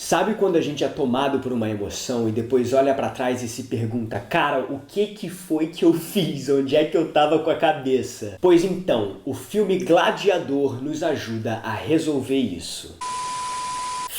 Sabe quando a gente é tomado por uma emoção e depois olha pra trás e se pergunta, cara, o que foi que eu fiz? Onde é que eu tava com a cabeça? Pois então, o filme Gladiador nos ajuda a resolver isso.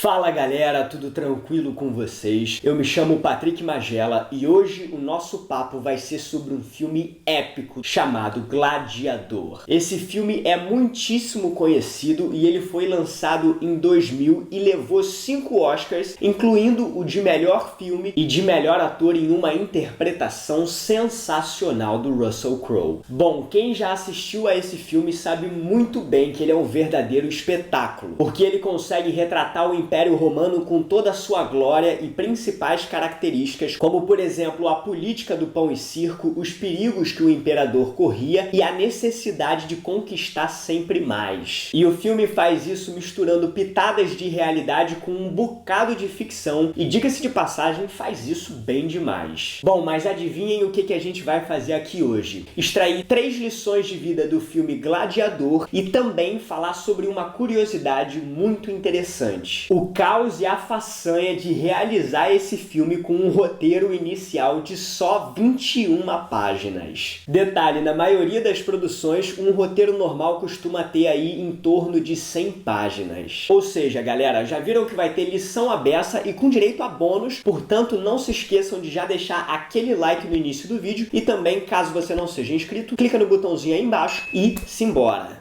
Fala galera, tudo tranquilo com vocês? Eu me chamo Patrick Magela e hoje o nosso papo vai ser sobre um filme épico chamado Gladiador. Esse filme é muitíssimo conhecido e ele foi lançado em 2000 e levou 5 Oscars, incluindo o de melhor filme e de melhor ator em uma interpretação sensacional do Russell Crowe. Bom, quem já assistiu a esse filme sabe muito bem que ele é um verdadeiro espetáculo, porque ele consegue retratar o Império Romano com toda a sua glória e principais características, como por exemplo a política do pão e circo, os perigos que o imperador corria e a necessidade de conquistar sempre mais. E o filme faz isso misturando pitadas de realidade com um bocado de ficção e, diga-se de passagem, faz isso bem demais. Bom, mas adivinhem o que a gente vai fazer aqui hoje? Extrair 3 lições de vida do filme Gladiador e também falar sobre uma curiosidade muito interessante. O caos e a façanha de realizar esse filme com um roteiro inicial de só 21 páginas. Detalhe, na maioria das produções, um roteiro normal costuma ter aí em torno de 100 páginas. Ou seja, galera, já viram que vai ter lição à beça e com direito a bônus, portanto não se esqueçam de já deixar aquele like no início do vídeo e também, caso você não seja inscrito, clica no botãozinho aí embaixo e simbora!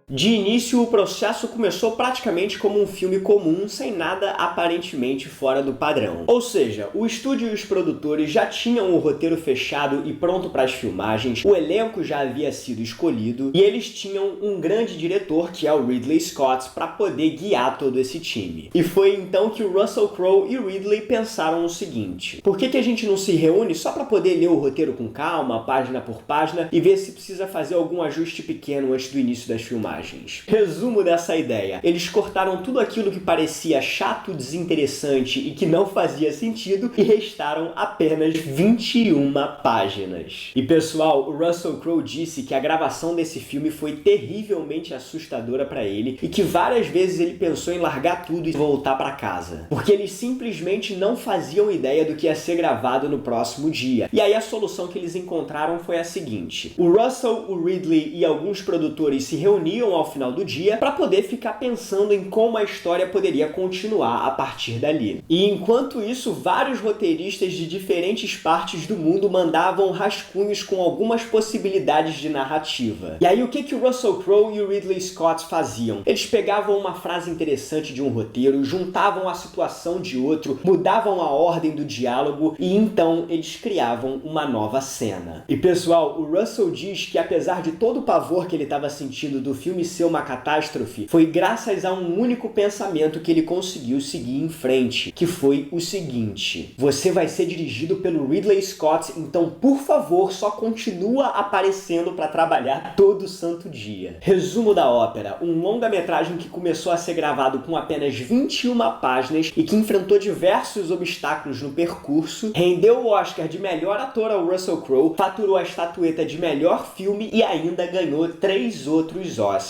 De início, o processo começou praticamente como um filme comum, sem nada aparentemente fora do padrão. Ou seja, o estúdio e os produtores já tinham o roteiro fechado e pronto para as filmagens, o elenco já havia sido escolhido e eles tinham um grande diretor, que é o Ridley Scott, para poder guiar todo esse time. E foi então que o Russell Crowe e o Ridley pensaram o seguinte: por que a gente não se reúne só para poder ler o roteiro com calma, página por página, e ver se precisa fazer algum ajuste pequeno antes do início das filmagens? Resumo dessa ideia: eles cortaram tudo aquilo que parecia chato, desinteressante e que não fazia sentido e restaram apenas 21 páginas. E pessoal, o Russell Crowe disse que a gravação desse filme foi terrivelmente assustadora para ele e que várias vezes ele pensou em largar tudo e voltar para casa, porque eles simplesmente não faziam ideia do que ia ser gravado no próximo dia. E aí a solução que eles encontraram foi a seguinte: o Russell, o Ridley e alguns produtores se reuniam ao final do dia para poder ficar pensando em como a história poderia continuar a partir dali. E enquanto isso, vários roteiristas de diferentes partes do mundo mandavam rascunhos com algumas possibilidades de narrativa. E aí o que o Russell Crowe e o Ridley Scott faziam? Eles pegavam uma frase interessante de um roteiro, juntavam a situação de outro, mudavam a ordem do diálogo e então eles criavam uma nova cena. E pessoal, o Russell diz que apesar de todo o pavor que ele estava sentindo do filme ser uma catástrofe, foi graças a um único pensamento que ele conseguiu seguir em frente, que foi o seguinte: você vai ser dirigido pelo Ridley Scott, então por favor só continua aparecendo para trabalhar todo santo dia. Resumo da ópera: um longa-metragem que começou a ser gravado com apenas 21 páginas e que enfrentou diversos obstáculos no percurso, rendeu o Oscar de melhor ator ao Russell Crowe, faturou a estatueta de melhor filme e ainda ganhou 3 outros Oscars.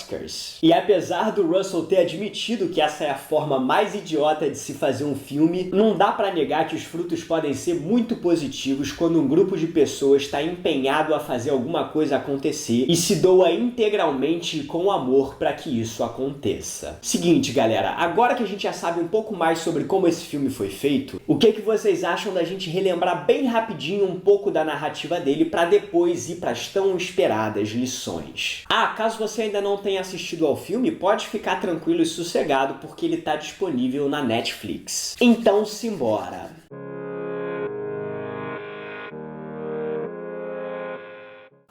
E apesar do Russell ter admitido que essa é a forma mais idiota de se fazer um filme, não dá pra negar que os frutos podem ser muito positivos quando um grupo de pessoas está empenhado a fazer alguma coisa acontecer e se doa integralmente e com amor para que isso aconteça. Seguinte, galera, agora que a gente já sabe um pouco mais sobre como esse filme foi feito, o que vocês acham da gente relembrar bem rapidinho um pouco da narrativa dele para depois ir para as tão esperadas lições? Ah, caso você ainda não tenha assistido ao filme, pode ficar tranquilo e sossegado porque ele está disponível na Netflix. Então, simbora!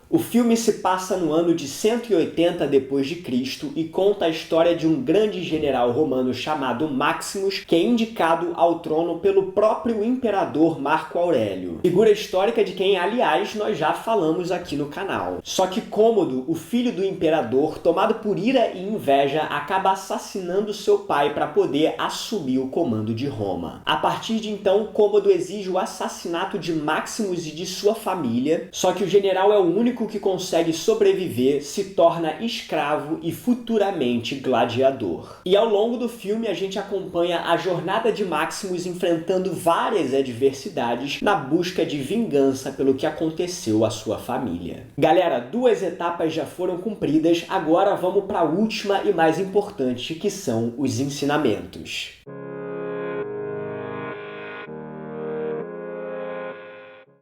O filme se passa no ano de 180 d.C. e conta a história de um grande general romano chamado Maximus, que é indicado ao trono pelo próprio imperador Marco Aurélio. Figura histórica de quem, aliás, nós já falamos aqui no canal. Só que Cômodo, o filho do imperador, tomado por ira e inveja, acaba assassinando seu pai para poder assumir o comando de Roma. A partir de então, Cômodo exige o assassinato de Maximus e de sua família, só que o general é o único único que consegue sobreviver se torna escravo e futuramente gladiador. E ao longo do filme a gente acompanha a jornada de Maximus enfrentando várias adversidades na busca de vingança pelo que aconteceu à sua família. Galera, 2 etapas já foram cumpridas, agora vamos para a última e mais importante, que são os ensinamentos.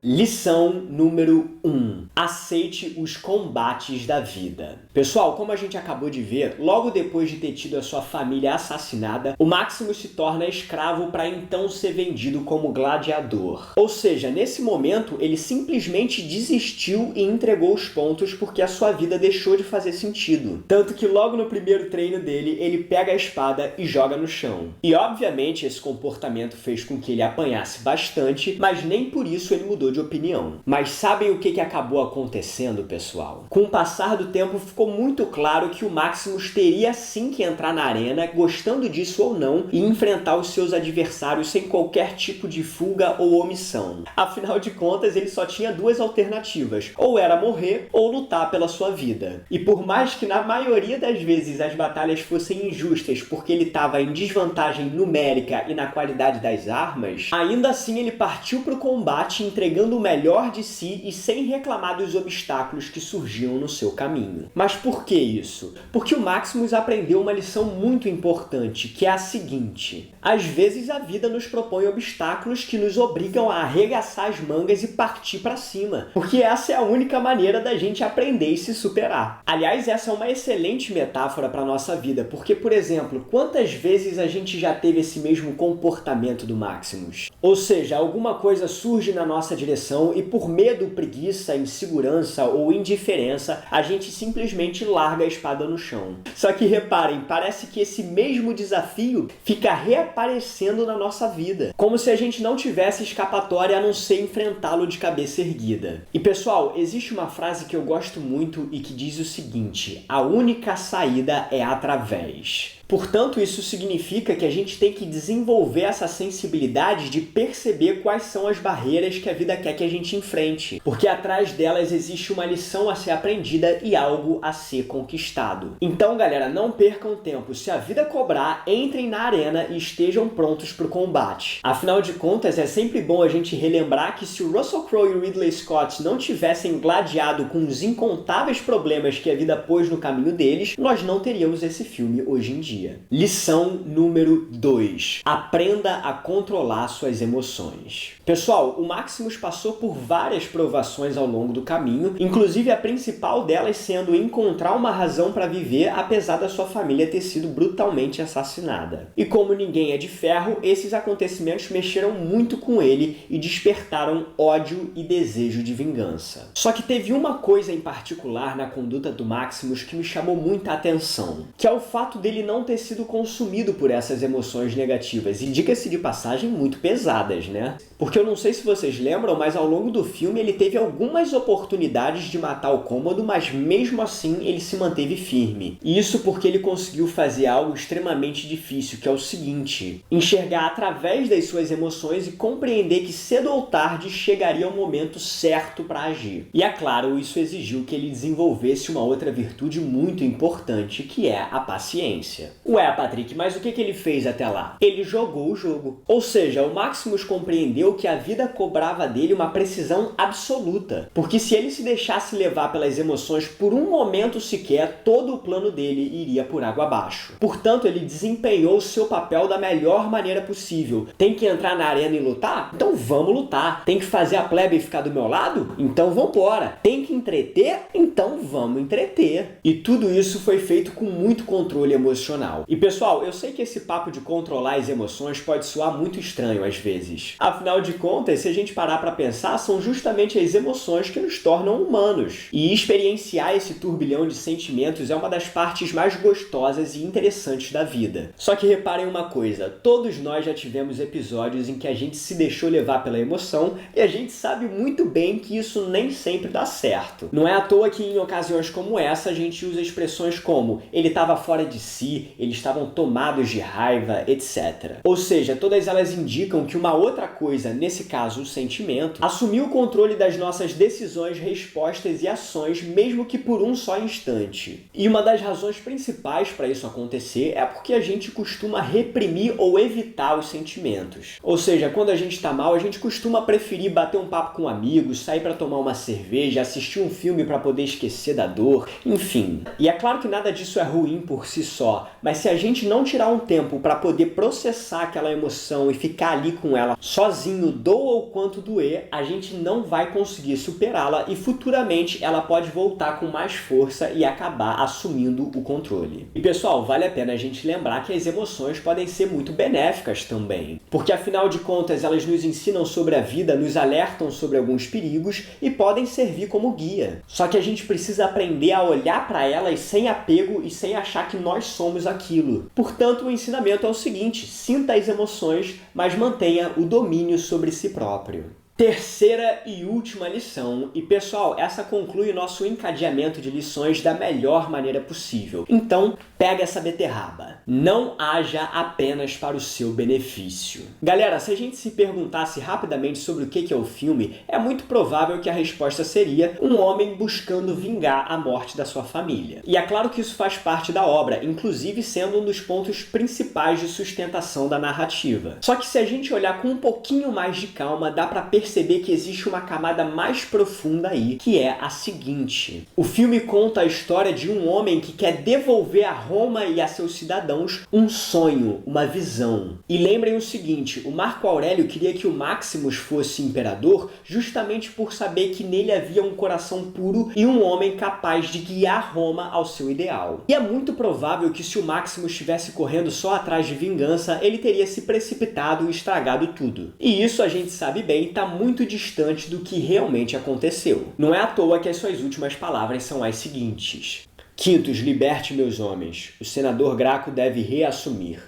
Lição número 1. Aceite os combates da vida. Pessoal, como a gente acabou de ver, logo depois de ter tido a sua família assassinada, o Maximus se torna escravo para então ser vendido como gladiador. Ou seja, nesse momento, ele simplesmente desistiu e entregou os pontos porque a sua vida deixou de fazer sentido. Tanto que logo no primeiro treino dele, ele pega a espada e joga no chão. E obviamente esse comportamento fez com que ele apanhasse bastante, mas nem por isso ele mudou de opinião. Mas sabem o que acabou acontecendo, pessoal? Com o passar do tempo, ficou muito claro que o Maximus teria sim que entrar na arena, gostando disso ou não, e enfrentar os seus adversários sem qualquer tipo de fuga ou omissão. Afinal de contas, ele só tinha 2 alternativas, ou era morrer ou lutar pela sua vida. E por mais que na maioria das vezes as batalhas fossem injustas porque ele estava em desvantagem numérica e na qualidade das armas, ainda assim ele partiu para o combate entregando o melhor de si e sem reclamar dos obstáculos que surgiam no seu caminho. Mas por que isso? Porque o Maximus aprendeu uma lição muito importante, que é a seguinte: às vezes a vida nos propõe obstáculos que nos obrigam a arregaçar as mangas e partir para cima, porque essa é a única maneira da gente aprender e se superar. Aliás, essa é uma excelente metáfora para a nossa vida, porque, por exemplo, quantas vezes a gente já teve esse mesmo comportamento do Maximus? Ou seja, alguma coisa surge na nossa direção e por medo, preguiça, insegurança ou indiferença, a gente simplesmente larga a espada no chão. Só que reparem, parece que esse mesmo desafio fica reaparecendo na nossa vida, como se a gente não tivesse escapatória a não ser enfrentá-lo de cabeça erguida. E pessoal, existe uma frase que eu gosto muito e que diz o seguinte: a única saída é através. Portanto, isso significa que a gente tem que desenvolver essa sensibilidade de perceber quais são as barreiras que a vida quer que a gente enfrente, porque atrás delas existe uma lição a ser aprendida e algo a ser conquistado. Então, galera, não percam tempo. Se a vida cobrar, entrem na arena e estejam prontos para o combate. Afinal de contas, é sempre bom a gente relembrar que se o Russell Crowe e o Ridley Scott não tivessem gladiado com os incontáveis problemas que a vida pôs no caminho deles, nós não teríamos esse filme hoje em dia. Lição número 2. Aprenda a controlar suas emoções. Pessoal, o Maximus passou por várias provações ao longo do caminho, inclusive a principal delas sendo encontrar uma razão para viver apesar da sua família ter sido brutalmente assassinada. E como ninguém é de ferro, esses acontecimentos mexeram muito com ele e despertaram ódio e desejo de vingança. Só que teve uma coisa em particular na conduta do Maximus que me chamou muita atenção, que é o fato dele não ter sido consumido por essas emoções negativas, e diga-se de passagem, muito pesadas, né? Porque eu não sei se vocês lembram, mas ao longo do filme ele teve algumas oportunidades de matar o Cômodo, mas mesmo assim ele se manteve firme. E isso porque ele conseguiu fazer algo extremamente difícil, que é o seguinte: enxergar através das suas emoções e compreender que cedo ou tarde chegaria o momento certo para agir. E é claro, isso exigiu que ele desenvolvesse uma outra virtude muito importante, que é a paciência. Ué, Patrick, mas o que ele fez até lá? Ele jogou o jogo. Ou seja, o Maximus compreendeu que a vida cobrava dele uma precisão absoluta. Porque se ele se deixasse levar pelas emoções por um momento sequer, todo o plano dele iria por água abaixo. Portanto, ele desempenhou o seu papel da melhor maneira possível. Tem que entrar na arena e lutar? Então vamos lutar. Tem que fazer a plebe ficar do meu lado? Então vambora. Tem que entreter? Então vamos entreter. E tudo isso foi feito com muito controle emocional. E pessoal, eu sei que esse papo de controlar as emoções pode soar muito estranho às vezes. Afinal de contas, se a gente parar para pensar, são justamente as emoções que nos tornam humanos. E experienciar esse turbilhão de sentimentos é uma das partes mais gostosas e interessantes da vida. Só que reparem uma coisa, todos nós já tivemos episódios em que a gente se deixou levar pela emoção e a gente sabe muito bem que isso nem sempre dá certo. Não é à toa que em ocasiões como essa a gente usa expressões como ele estava fora de si, eles estavam tomados de raiva, etc. Ou seja, todas elas indicam que uma outra coisa, nesse caso o sentimento, assumiu o controle das nossas decisões, respostas e ações, mesmo que por um só instante. E uma das razões principais para isso acontecer é porque a gente costuma reprimir ou evitar os sentimentos. Ou seja, quando a gente está mal, a gente costuma preferir bater um papo com amigos, sair para tomar uma cerveja, assistir um filme para poder esquecer da dor, enfim. E é claro que nada disso é ruim por si só, mas se a gente não tirar um tempo para poder processar aquela emoção e ficar ali com ela sozinho, doa o quanto doer, a gente não vai conseguir superá-la e futuramente ela pode voltar com mais força e acabar assumindo o controle. E pessoal, vale a pena a gente lembrar que as emoções podem ser muito benéficas também, porque afinal de contas elas nos ensinam sobre a vida, nos alertam sobre alguns perigos e podem servir como guia. Só que a gente precisa aprender a olhar para elas sem apego e sem achar que nós somos aquilo. Portanto, o ensinamento é o seguinte: sinta as emoções, mas mantenha o domínio sobre si próprio. Terceira e última lição, e pessoal, essa conclui o nosso encadeamento de lições da melhor maneira possível. Então, pega essa beterraba. Não haja apenas para o seu benefício. Galera, se a gente se perguntasse rapidamente sobre o que é o filme, é muito provável que a resposta seria um homem buscando vingar a morte da sua família. E é claro que isso faz parte da obra, inclusive sendo um dos pontos principais de sustentação da narrativa. Só que se a gente olhar com um pouquinho mais de calma, dá para perceber que existe uma camada mais profunda aí, que é a seguinte: o filme conta a história de um homem que quer devolver a Roma e a seus cidadãos um sonho, uma visão. E lembrem o seguinte, o Marco Aurélio queria que o Maximus fosse imperador justamente por saber que nele havia um coração puro e um homem capaz de guiar Roma ao seu ideal. E é muito provável que se o Maximus estivesse correndo só atrás de vingança, ele teria se precipitado e estragado tudo. E isso a gente sabe bem, está muito distante do que realmente aconteceu. Não é à toa que as suas últimas palavras são as seguintes: Quintus, liberte meus homens. O senador Graco deve reassumir.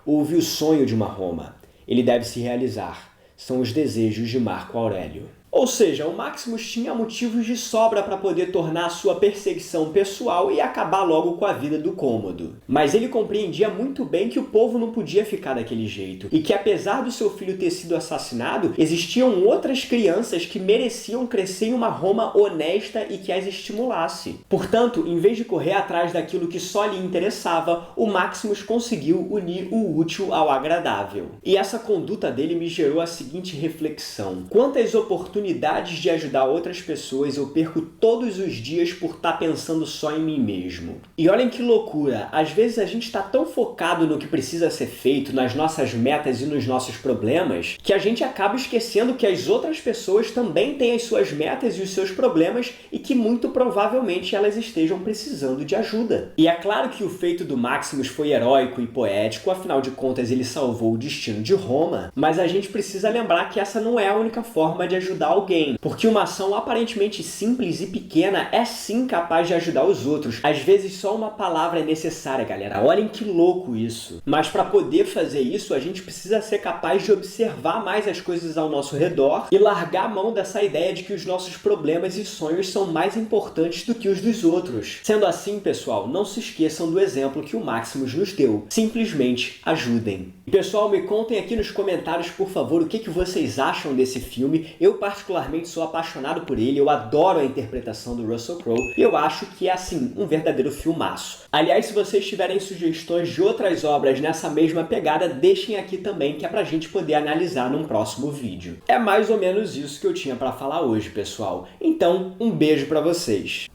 Houve o sonho de uma Roma. Ele deve se realizar. São os desejos de Marco Aurélio. Ou seja, o Maximus tinha motivos de sobra para poder tornar a sua perseguição pessoal e acabar logo com a vida do Cômodo. Mas ele compreendia muito bem que o povo não podia ficar daquele jeito, e que apesar do seu filho ter sido assassinado, existiam outras crianças que mereciam crescer em uma Roma honesta e que as estimulasse. Portanto, em vez de correr atrás daquilo que só lhe interessava, o Maximus conseguiu unir o útil ao agradável. E essa conduta dele me gerou a seguinte reflexão: quantas oportunidades de ajudar outras pessoas eu perco todos os dias por estar pensando só em mim mesmo. E olhem que loucura, às vezes a gente está tão focado no que precisa ser feito, nas nossas metas e nos nossos problemas, que a gente acaba esquecendo que as outras pessoas também têm as suas metas e os seus problemas e que muito provavelmente elas estejam precisando de ajuda. E é claro que o feito do Maximus foi heróico e poético, afinal de contas ele salvou o destino de Roma, mas a gente precisa lembrar que essa não é a única forma de ajudar alguém, porque uma ação aparentemente simples e pequena é sim capaz de ajudar os outros. Às vezes só uma palavra é necessária, galera. Olhem que louco isso. Mas para poder fazer isso, a gente precisa ser capaz de observar mais as coisas ao nosso redor e largar a mão dessa ideia de que os nossos problemas e sonhos são mais importantes do que os dos outros. Sendo assim, pessoal, não se esqueçam do exemplo que o Maximus nos deu. Simplesmente ajudem. E pessoal, me contem aqui nos comentários, por favor, o que vocês acham desse filme. Eu particularmente sou apaixonado por ele, eu adoro a interpretação do Russell Crowe e eu acho que é, assim, um verdadeiro filmaço. Aliás, se vocês tiverem sugestões de outras obras nessa mesma pegada, deixem aqui também, que é pra gente poder analisar num próximo vídeo. É mais ou menos isso que eu tinha pra falar hoje, pessoal. Então, um beijo pra vocês.